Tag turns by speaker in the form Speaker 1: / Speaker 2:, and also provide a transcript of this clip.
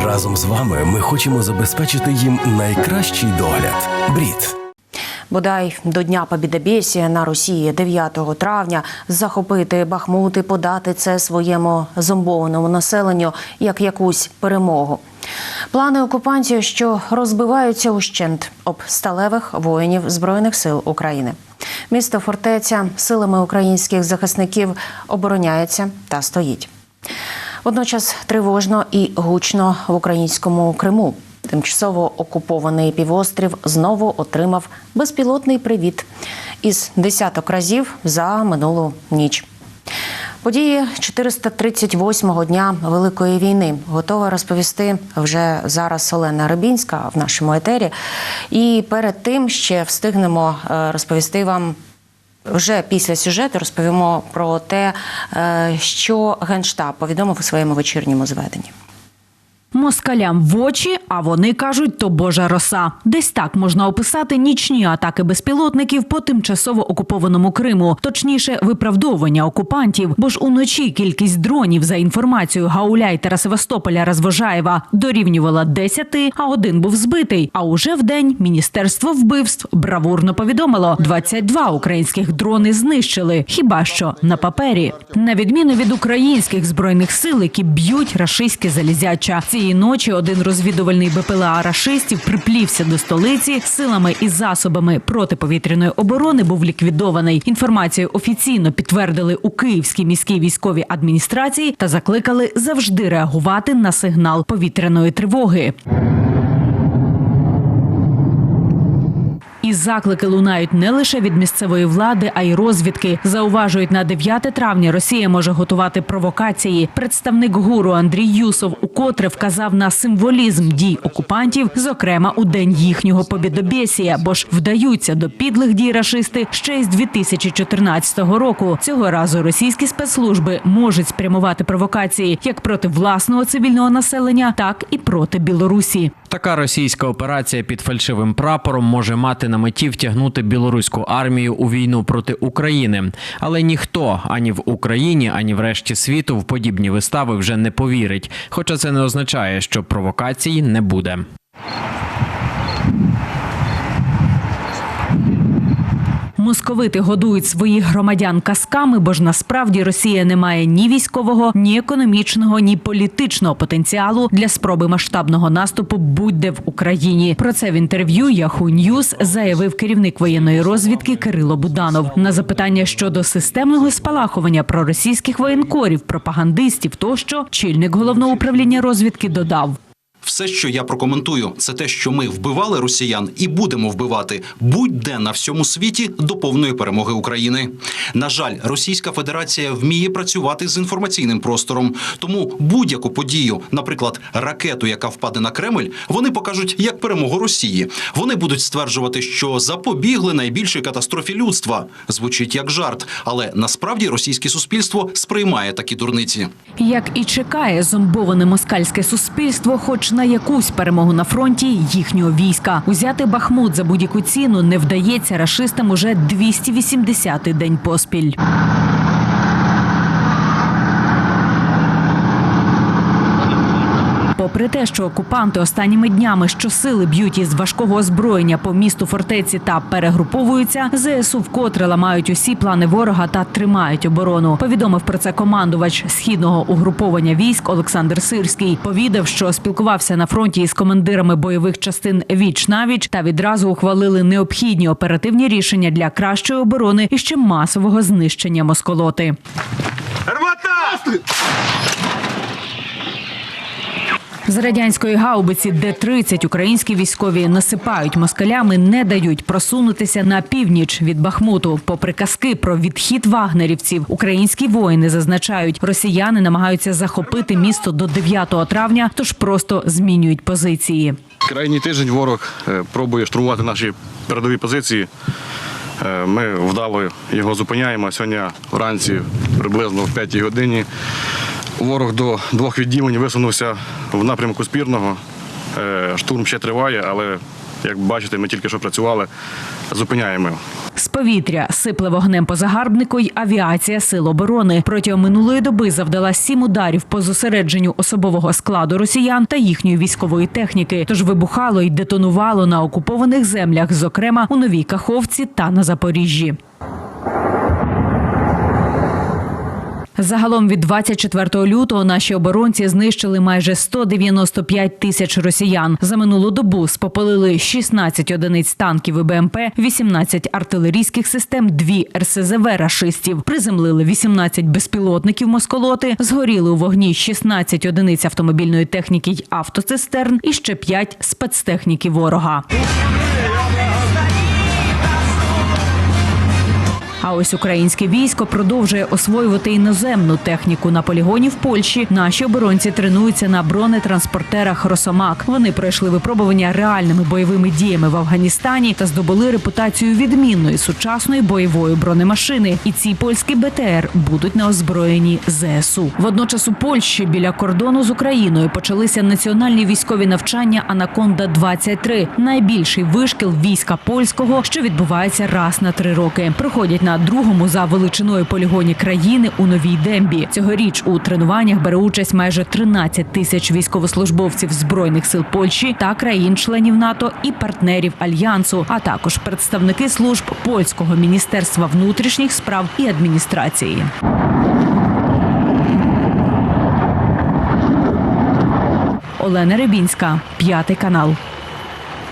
Speaker 1: Разом з вами ми хочемо забезпечити їм найкращий догляд. Брід.
Speaker 2: Бодай до Дня Побєдобєсія на Росії 9 травня захопити Бахмут і подати це своєму зомбованому населенню як якусь перемогу. Плани окупантів, що розбиваються ущент об сталевих воїнів Збройних сил України. Місто-фортеця силами українських захисників обороняється та стоїть. Водночас тривожно і гучно в українському Криму. Тимчасово окупований півострів знову отримав безпілотний привіт із десяток разів за минулу ніч. Події 438-го дня Великої війни готова розповісти вже зараз Олена Рибінська в нашому етері. І перед тим ще встигнемо розповісти вам, вже після сюжету розповімо про те, що Генштаб повідомив у своєму вечірньому зведенні.
Speaker 3: Москалям в очі, а вони кажуть, то божа роса. Десь так можна описати нічні атаки безпілотників по тимчасово окупованому Криму. Точніше, виправдовування окупантів. Бо ж уночі кількість дронів, за інформацією гауляйтера Севастополя Розвожаєва, дорівнювала 10, а один був збитий. А уже вдень Міністерство вбивств бравурно повідомило, 22 українських дрони знищили. Хіба що на папері. На відміну від українських збройних сил, які б'ють рашистське залізяча. Цієї ночі один розвідувальний БПЛА рашистів приплівся до столиці, силами і засобами протиповітряної оборони був ліквідований. Інформацію офіційно підтвердили у Київській міській військовій адміністрації та закликали завжди реагувати на сигнал повітряної тривоги. І заклики лунають не лише від місцевої влади, а й розвідки. Зауважують, на 9 травня Росія може готувати провокації. Представник ГУРу Андрій Юсов укотре вказав на символізм дій окупантів, зокрема у день їхнього побєдобєсія, бо ж вдаються до підлих дій рашисти ще й з 2014 року. Цього разу російські спецслужби можуть спрямувати провокації як проти власного цивільного населення, так і проти Білорусі.
Speaker 4: Така російська операція під фальшивим прапором може мати на меті втягнути білоруську армію у війну проти України. Але ніхто ані в Україні, ані в решті світу в подібні вистави вже не повірить. Хоча це не означає, що провокацій не буде.
Speaker 3: Московити годують своїх громадян казками, бо ж насправді Росія не має ні військового, ні економічного, ні політичного потенціалу для спроби масштабного наступу будь-де в Україні. Про це в інтерв'ю Yahoo News заявив керівник воєнної розвідки Кирило Буданов. На запитання щодо системного спалахування проросійських воєнкорів, пропагандистів тощо, очільник головного управління розвідки додав:
Speaker 5: все, що я прокоментую, це те, що ми вбивали росіян і будемо вбивати будь-де на всьому світі до повної перемоги України. На жаль, Російська Федерація вміє працювати з інформаційним простором. Тому будь-яку подію, наприклад, ракету, яка впаде на Кремль, вони покажуть як перемогу Росії. Вони будуть стверджувати, що запобігли найбільшій катастрофі людства. Звучить як жарт, але насправді російське суспільство сприймає такі дурниці.
Speaker 3: Як і чекає зомбоване москальське суспільство, хоч на якусь перемогу на фронті їхнього війська. Узяти Бахмут за будь-яку ціну не вдається рашистам уже 280-й день поспіль. Попри те, що окупанти останніми днями щосили б'ють із важкого озброєння по місту фортеці та перегруповуються, ЗСУ вкотре ламають усі плани ворога та тримають оборону. Повідомив про це командувач східного угруповання військ Олександр Сирський. Повідав, що спілкувався на фронті із командирами бойових частин віч-навіч та відразу ухвалили необхідні оперативні рішення для кращої оборони і ще масового знищення москолоти. З радянської гаубиці Д-30 українські військові насипають москалями, не дають просунутися на північ від Бахмуту. Попри казки про відхід вагнерівців, українські воїни зазначають, росіяни намагаються захопити місто до 9 травня, тож просто змінюють позиції.
Speaker 6: Крайній тиждень ворог пробує штурмувати наші передові позиції. Ми вдало його зупиняємо. Сьогодні вранці приблизно в 5 годині ворог до 2 відділень висунувся в напрямку Спірного. Штурм ще триває, але, як бачите, ми тільки що працювали, зупиняємо.
Speaker 3: З повітря сипле вогнем по загарбнику й авіація Сил оборони. Протягом минулої доби завдала 7 ударів по зосередженню особового складу росіян та їхньої військової техніки. Тож вибухало й детонувало на окупованих землях, зокрема у Новій Каховці та на Запоріжжі. Загалом від 24 лютого наші оборонці знищили майже 195 тисяч росіян. За минулу добу спопалили 16 одиниць танків і БМП, 18 артилерійських систем, 2 РСЗВ рашистів. Приземлили 18 безпілотників москолоти, згоріли у вогні 16 одиниць автомобільної техніки й автоцистерн і ще 5 спецтехніки ворога. А ось українське військо продовжує освоювати іноземну техніку. На полігоні в Польщі наші оборонці тренуються на бронетранспортерах «Росомак». Вони пройшли випробування реальними бойовими діями в Афганістані та здобули репутацію відмінної сучасної бойової бронемашини. І ці польські БТР будуть на озброєнні ЗСУ. Водночас у Польщі біля кордону з Україною почалися національні військові навчання «Анаконда-23». Найбільший вишкіл війська польського, що відбувається раз на 3 роки. Проходять на другому за величиною полігоні країни у Новій Дембі. Цьогоріч у тренуваннях бере участь майже 13 тисяч військовослужбовців Збройних сил Польщі та країн-членів НАТО і партнерів Альянсу, а також представники служб польського Міністерства внутрішніх справ і адміністрації. Олена Рибінська, 5 канал.